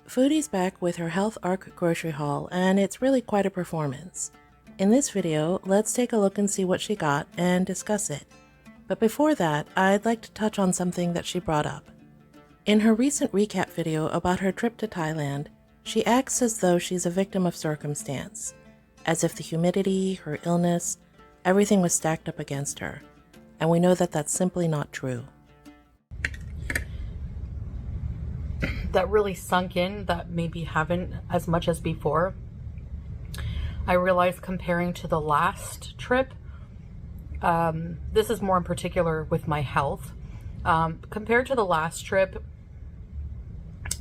Foodie's back with her Health Arc grocery haul, and it's really quite a performance. In this video, let's take a look and see what she got and discuss it. But before that, I'd like to touch on something that she brought up. In her recent recap video about her trip to Thailand, she acts as though she's a victim of circumstance, as if the humidity, her illness, everything was stacked up against her, and we know that that's simply not true. That really sunk in, that maybe haven't as much as before. I realized comparing to the last trip, this is more in particular with my health. Compared to the last trip,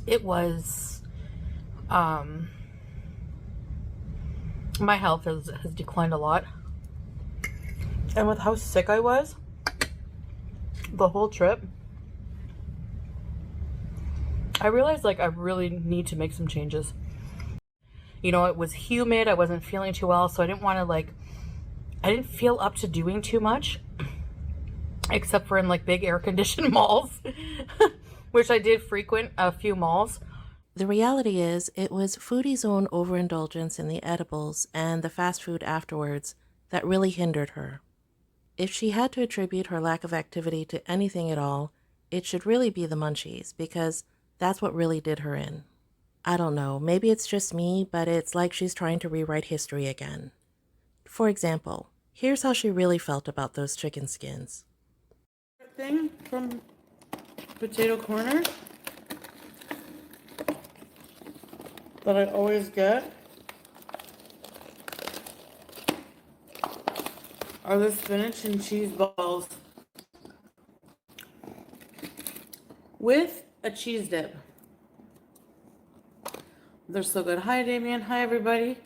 it was, my health has declined a lot. And with how sick I was the whole trip, I realized like I really need to make some changes. You know, it was humid, I wasn't feeling too well, so I didn't want to I didn't feel up to doing too much, except for in like big air-conditioned malls, which I did frequent a few malls. The reality is, it was Foodie's own overindulgence in the edibles and the fast food afterwards that really hindered her. If she had to attribute her lack of activity to anything at all, it should really be the munchies, because that's what really did her in. I don't know, maybe it's just me, but it's like she's trying to rewrite history again. For example, here's how she really felt about those chicken skins. Thing from Potato Corner that I always get are the spinach and cheese balls with a cheese dip. They're so good. Hi, Damien. Hi, everybody.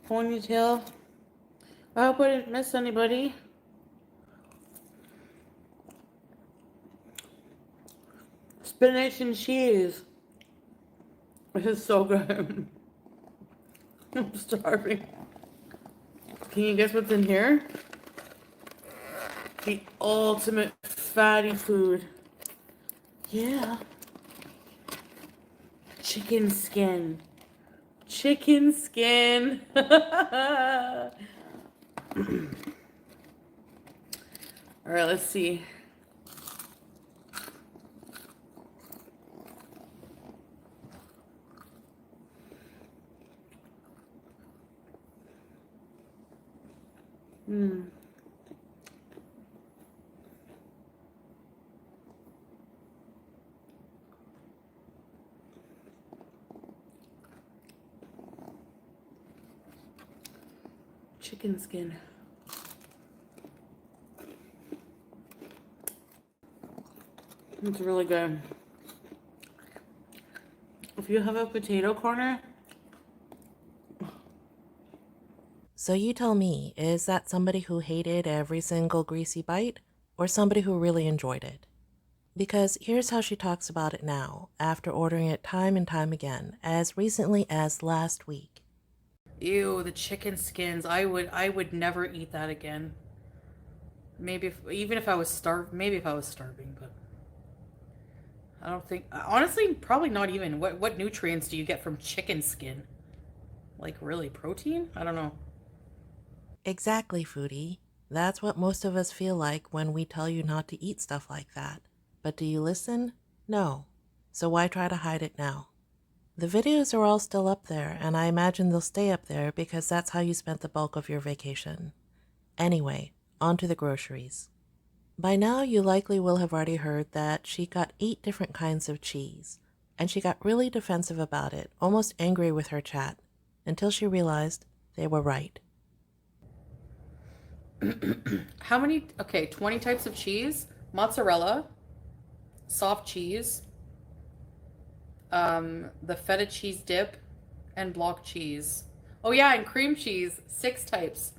Ponytail. I hope I didn't miss anybody. Spinach and cheese. It is so good. I'm starving. Can you guess what's in here? The ultimate fatty food. Yeah. Chicken skin. Chicken skin. All right, let's see. Chicken skin. It's really good. If you have a potato corner. So you tell me, is that somebody who hated every single greasy bite, or somebody who really enjoyed it? Because here's how she talks about it now, after ordering it time and time again, as recently as last week. Ew, the chicken skins. I would never eat that again. Maybe even if I was maybe if I was starving, but I don't think, honestly, probably not even. What nutrients do you get from chicken skin? Like really protein? I don't know. Exactly, Foodie. That's what most of us feel like when we tell you not to eat stuff like that. But do you listen? No. So why try to hide it now? The videos are all still up there, and I imagine they'll stay up there because that's how you spent the bulk of your vacation. Anyway, on to the groceries. By now, you likely will have already heard that she got 8 different kinds of cheese, and she got really defensive about it, almost angry with her chat, until she realized they were right. How many? Okay, 20 types of cheese, mozzarella, soft cheese, the feta cheese dip, and block cheese. Oh yeah, and cream cheese, 6 types.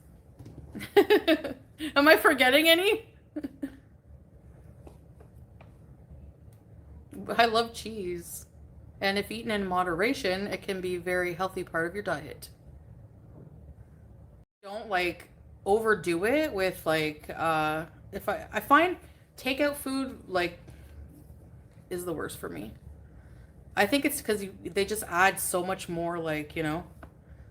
Am I forgetting any? I love cheese. And if eaten in moderation, it can be a very healthy part of your diet. Don't overdo it with if I find takeout food is the worst for me. I think it's because they just add so much more, like, you know,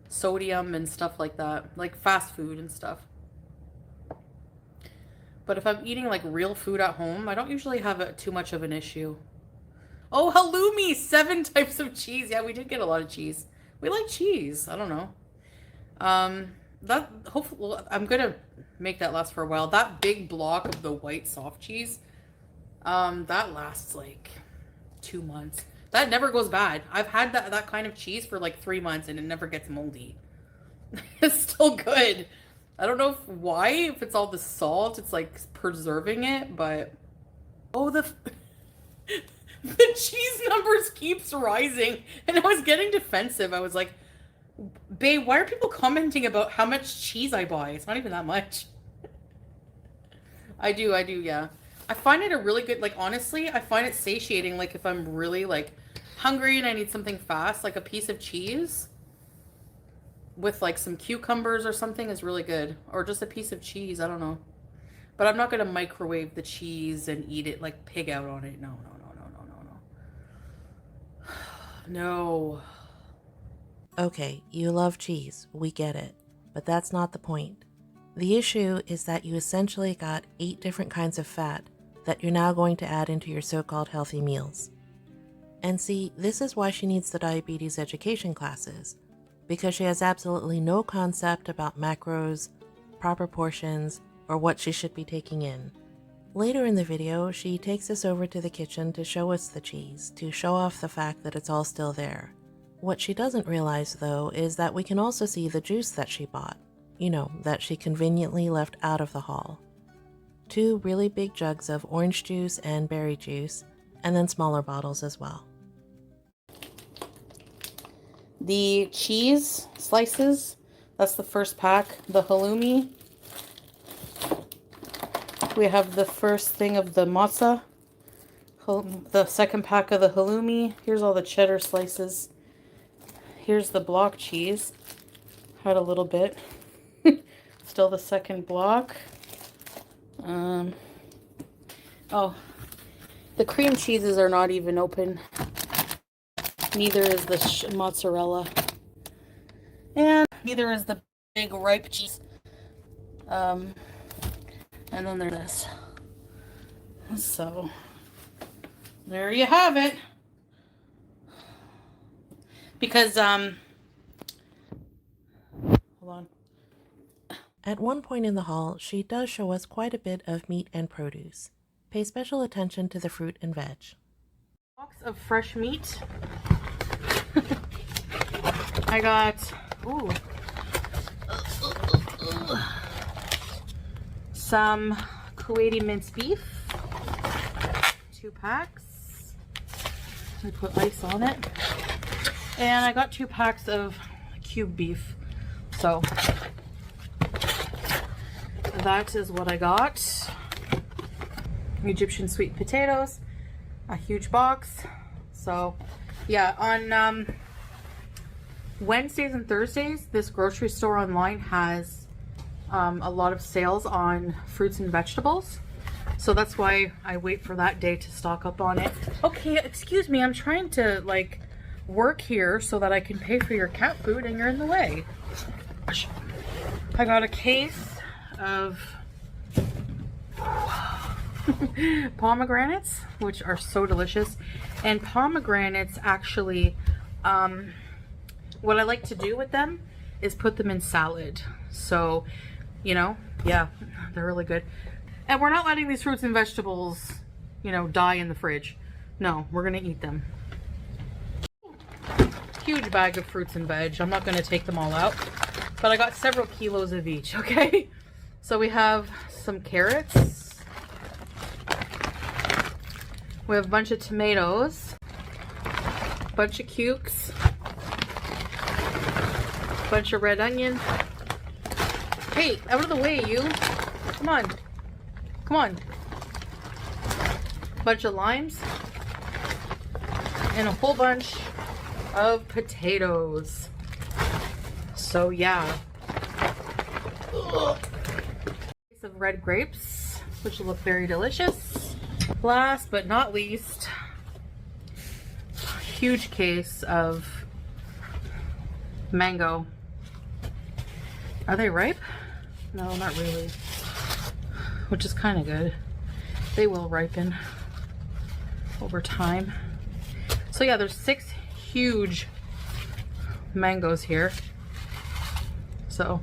sodium and stuff like that, like fast food and stuff. But if I'm eating like real food at home, I don't usually have too much of an issue. Oh, halloumi, 7 types of cheese. Yeah, we did get a lot of cheese. We like cheese. I don't know. That hopefully I'm gonna make that last for a while. That big block of the white soft cheese, that lasts like 2 months. That never goes bad. I've had that kind of cheese for like 3 months and it never gets moldy. It's still good. I don't know if it's all the salt, it's like preserving it, but oh, the cheese numbers keeps rising, and I was getting defensive. I was like, babe, why are people commenting about how much cheese I buy? It's not even that much. I do, yeah. I find it a really good, like, honestly, I find it satiating, like, if I'm really, like, hungry and I need something fast, like a piece of cheese with, like, some cucumbers or something is really good. Or just a piece of cheese, I don't know. But I'm not going to microwave the cheese and eat it, like, pig out on it. No. No. Okay, you love cheese, we get it, but that's not the point. The issue is that you essentially got 8 different kinds of fat that you're now going to add into your so-called healthy meals. And see, this is why she needs the diabetes education classes, because she has absolutely no concept about macros, proper portions, or what she should be taking in. Later in the video, she takes us over to the kitchen to show us the cheese, to show off the fact that it's all still there. What she doesn't realize, though, is that we can also see the juice that she bought. You know, that she conveniently left out of the haul. 2 really big jugs of orange juice and berry juice, and then smaller bottles as well. The cheese slices, that's the first pack. The halloumi. We have the first thing of the mozza. The second pack of the halloumi. Here's all the cheddar slices. Here's the block cheese. Had a little bit. Still the second block. Oh, the cream cheeses are not even open. Neither is the mozzarella. And neither is the big ripe cheese. And then there's this. So, there you have it. Because, hold on. At one point in the haul, she does show us quite a bit of meat and produce. Pay special attention to the fruit and veg. Box of fresh meat. I got, some Kuwaiti minced beef. 2 packs. I put ice on it. And I got 2 packs of cube beef. So that is what I got. Egyptian sweet potatoes, a huge box. So yeah, on Wednesdays and Thursdays, this grocery store online has a lot of sales on fruits and vegetables. So that's why I wait for that day to stock up on it. Okay, excuse me, I'm trying to like work here so that I can pay for your cat food and you're in the way. I got a case of pomegranates, which are so delicious. And pomegranates actually, what I like to do with them is put them in salad. So, you know, yeah, they're really good. And we're not letting these fruits and vegetables, you know, die in the fridge. No, we're gonna eat them. Huge bag of fruits and veg. I'm not gonna take them all out, but I got several kilos of each, okay? So we have some carrots. We have a bunch of tomatoes, a bunch of cukes, a bunch of red onion. Hey, out of the way, you. Come on. Come on. A bunch of limes. And a whole bunch of potatoes. So, yeah. Piece of red grapes, which will look very delicious. Last but not least, huge case of mango. Are they ripe? No, not really. Which is kind of good. They will ripen over time. So yeah, there's 6 huge mangoes here. So,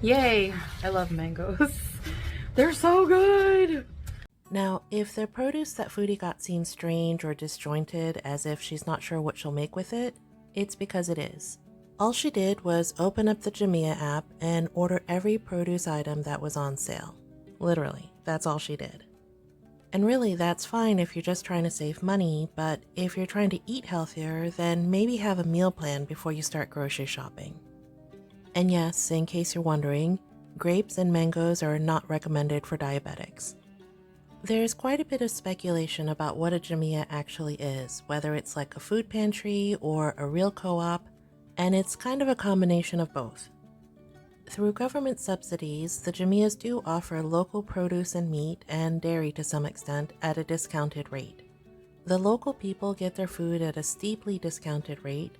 yay! I love mangoes. They're so good! Now, if the produce that Foodie got seems strange or disjointed, as if she's not sure what she'll make with it, it's because it is. All she did was open up the Jumia app and order every produce item that was on sale. Literally, that's all she did. And really, that's fine if you're just trying to save money, but if you're trying to eat healthier, then maybe have a meal plan before you start grocery shopping. And yes, in case you're wondering, grapes and mangoes are not recommended for diabetics. There's quite a bit of speculation about what a Jumia actually is, whether it's like a food pantry or a real co-op, and it's kind of a combination of both. Through government subsidies, the Jumias do offer local produce and meat and dairy to some extent at a discounted rate. The local people get their food at a steeply discounted rate,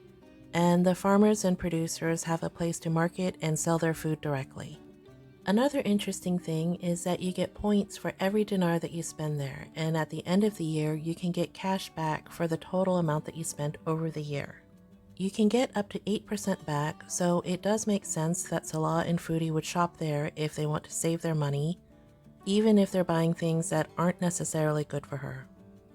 and the farmers and producers have a place to market and sell their food directly. Another interesting thing is that you get points for every dinar that you spend there, and at the end of the year, you can get cash back for the total amount that you spent over the year. You can get up to 8% back, so it does make sense that Salah and Foodie would shop there if they want to save their money, even if they're buying things that aren't necessarily good for her.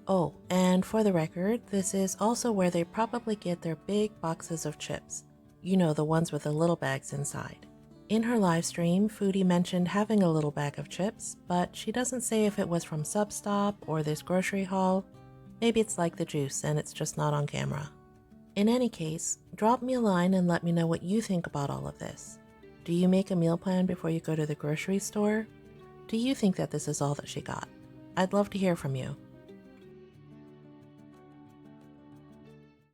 Oh, and for the record, this is also where they probably get their big boxes of chips. You know, the ones with the little bags inside. In her live stream, Foodie mentioned having a little bag of chips, but she doesn't say if it was from Substop or this grocery haul. Maybe it's like the juice and it's just not on camera. In any case, drop me a line and let me know what you think about all of this. Do you make a meal plan before you go to the grocery store? Do you think that this is all that she got? I'd love to hear from you.